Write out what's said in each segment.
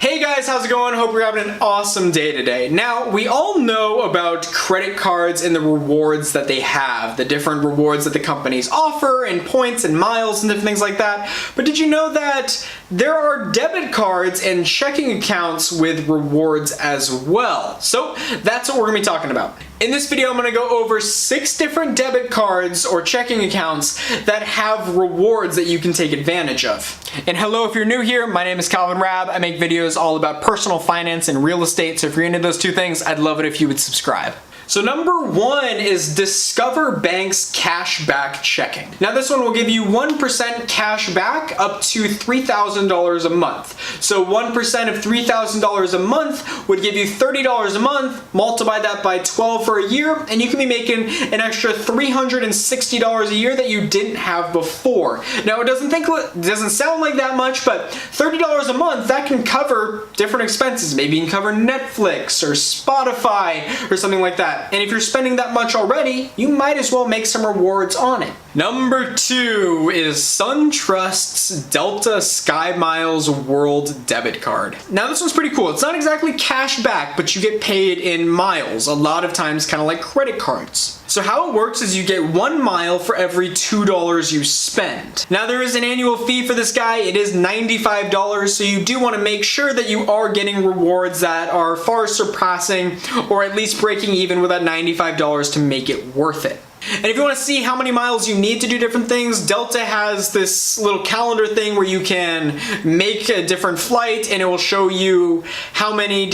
Hey guys, how's it going? Hope you're having an awesome day today. Now, we all know about credit cards and the rewards that they have, the different rewards that the companies offer, and points and miles and different things like that. But did you know that there are debit cards and checking accounts with rewards as well? So that's what we're gonna be talking about. In this video, I'm gonna go over 6 different debit cards or checking accounts that have rewards that you can take advantage of. And hello, if you're new here, my name is Raab. I make videos all about personal finance and real estate, so if you're into those two things, I'd love it if you would subscribe. So number 1 is Discover Bank's Cashback Checking. Now this one will give you 1% cash back up to $3,000 a month. So 1% of $3,000 a month would give you $30 a month, multiply that by 12 for a year, and you can be making an extra $360 a year that you didn't have before. Now it doesn't sound like that much, but $30 a month, that can cover different expenses. Maybe you can cover Netflix or Spotify or something like that. And if you're spending that much already, you might as well make some rewards on it. Number 2 is SunTrust's Delta Skymiles World Debit Card. Now this one's pretty cool. It's not exactly cash back, but you get paid in miles, a lot of times kind of like credit cards. So how it works is you get 1 mile for every $2 you spend. Now there is an annual fee for this guy. It is $95, so you do want to make sure that you are getting rewards that are far surpassing or at least breaking even with that $95 to make it worth it. And if you want to see how many miles you need to do different things, Delta has this little calendar thing where you can make a different flight and it will show you how many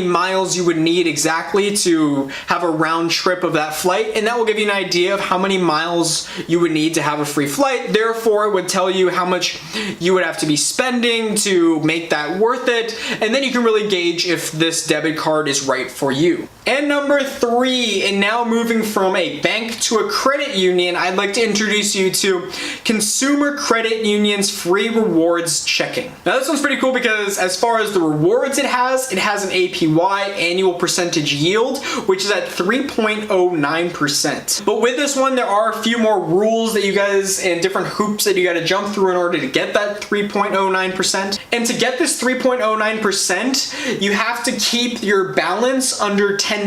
miles you would need exactly to have a round trip of that flight, and that will give you an idea of how many miles you would need to have a free flight. Therefore, it would tell you how much you would have to be spending to make that worth it, and then you can really gauge if this debit card is right for you. And number 3, and now moving from a bank to a credit union, I'd like to introduce you to Consumer Credit Union's free rewards checking. Now this one's pretty cool because as far as the rewards it has an APY, annual percentage yield, which is at 3.09%. But with this one, there are a few more rules that you guys and different hoops that you got to jump through in order to get that 3.09%. And to get this 3.09%, you have to keep your balance under $10,000.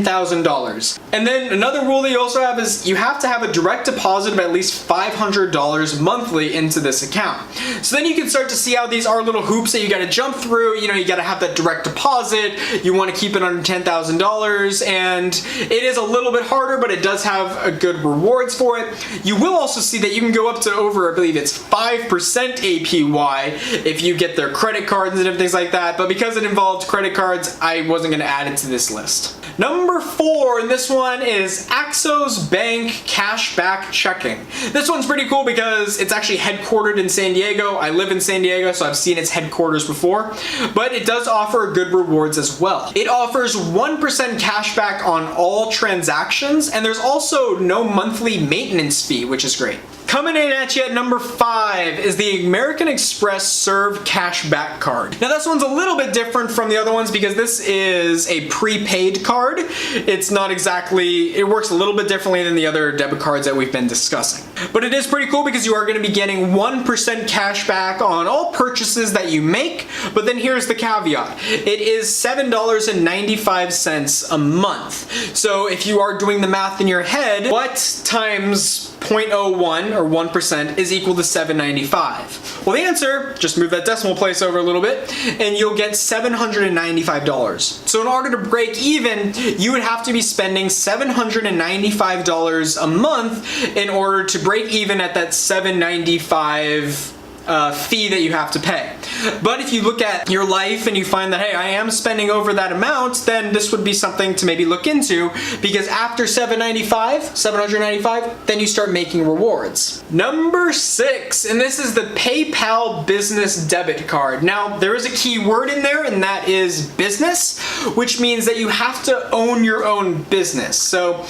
And then another rule that you also have is you have to have a direct deposit of at least $500 monthly into this account. So then you can start to see how these are little hoops that you got to jump through. You know, you got to have that direct deposit. You want to keep it under $10,000, and it is a little bit harder, but it does have a good rewards for it. You will also see that you can go up to over, I believe it's 5% APY if you get their credit cards and things like that. But because it involved credit cards, I wasn't going to add it to this list. Number 4, and this one is Axos Bank Cashback Checking. This one's pretty cool because it's actually headquartered in San Diego. I live in San Diego, so I've seen its headquarters before, but it does offer good rewards as well. It offers 1% cashback on all transactions, and there's also no monthly maintenance fee, which is great. Coming in at you at number 5 is the American Express Serve Cashback Card. Now this one's a little bit different from the other ones because this is a prepaid card. It's not exactly, it works a little bit differently than the other debit cards that we've been discussing. But it is pretty cool because you are going to be getting 1% cash back on all purchases that you make. But then here's the caveat. It is $7.95 a month. So if you are doing the math in your head, what times 0.01 or 1% is equal to $7.95? Well, the answer, just move that decimal place over a little bit, and you'll get $795. So in order to break even, you would have to be spending $795 a month in order to break even at that $795 fee that you have to pay. But if you look at your life and you find that, hey, I am spending over that amount, then this would be something to maybe look into, because after $795, then you start making rewards. Number 6, and this is the PayPal Business Debit Card. Now, there is a key word in there, and that is business, which means that you have to own your own business. So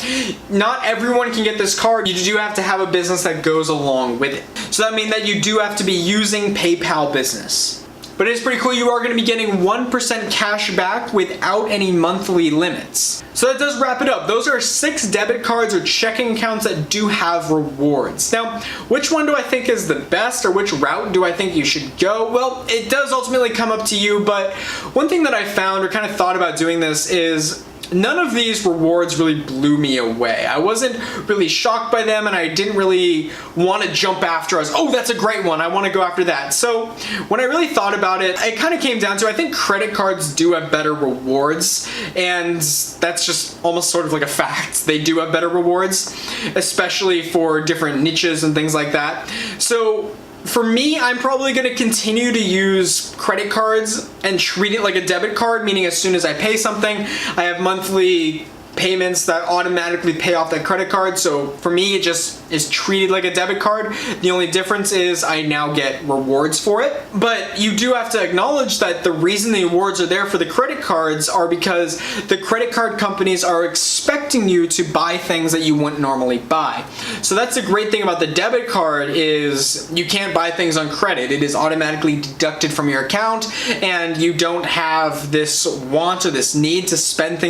not everyone can get this card. You do have to have a business that goes along with it. So that means that you do have to be using PayPal Business. But it is pretty cool. You are going to be getting 1% cash back without any monthly limits. So that does wrap it up. Those are 6 debit cards or checking accounts that do have rewards. Now, which one do I think is the best, or which route do I think you should go? Well, it does ultimately come up to you, but one thing that I found or kind of thought about doing this is none of these rewards really blew me away. I wasn't really shocked by them, and I didn't really want to jump after us. Oh, that's a great one. I want to go after that. So when I really thought about it, it kind of came down to, I think credit cards do have better rewards, and that's just almost sort of like a fact. They do have better rewards, especially for different niches and things like that. So for me, I'm probably going to continue to use credit cards and treat it like a debit card, meaning as soon as I pay something, I have monthly payments that automatically pay off that credit card. So for me, it just is treated like a debit card. The only difference is I now get rewards for it. But you do have to acknowledge that the reason the rewards are there for the credit cards are because the credit card companies are expecting you to buy things that you wouldn't normally buy. So that's the great thing about the debit card is you can't buy things on credit. It is automatically deducted from your account, and you don't have this want or this need to spend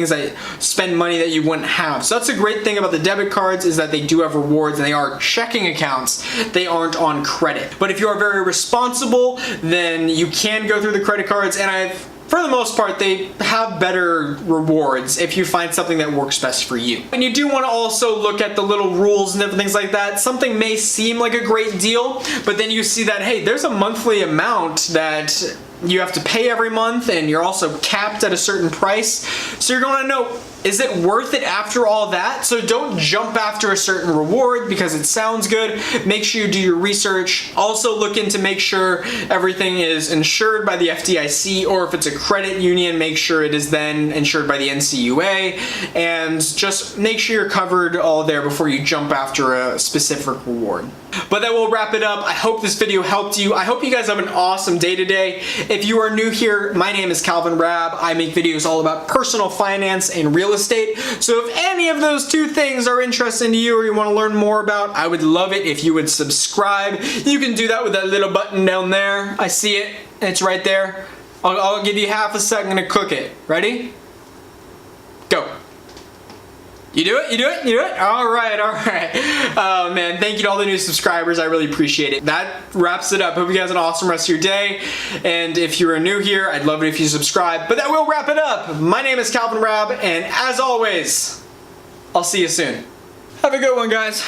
money that you wouldn't have. So that's a great thing about the debit cards, is that they do have rewards and they are checking accounts. They aren't on credit. But if you are very responsible, then you can go through the credit cards, and for the most part, they have better rewards if you find something that works best for you. And you do want to also look at the little rules and different things like that. Something may seem like a great deal, but then you see that, hey, there's a monthly amount that you have to pay every month, and you're also capped at a certain price. So you're going to know, is it worth it after all that? So don't jump after a certain reward because it sounds good. Make sure you do your research. Also look into make sure everything is insured by the FDIC, or if it's a credit union, make sure it is then insured by the NCUA, and just make sure you're covered all there before you jump after a specific reward. But that will wrap it up. I hope this video helped you. I hope you guys have an awesome day today. If you are new here, my name is Raab. I make videos all about personal finance and real estate. So if any of those two things are interesting to you or you want to learn more about, I would love it if you would subscribe. You can do that with that little button down there. I see it. It's right there. I'll give you half a second to click it. Ready? Go. You do it? You do it? You do it? All right, all right. Oh man, thank you to all the new subscribers. I really appreciate it. That wraps it up. Hope you guys have an awesome rest of your day. And if you are new here, I'd love it if you subscribe. But that will wrap it up. My name is Raab, and as always, I'll see you soon. Have a good one, guys.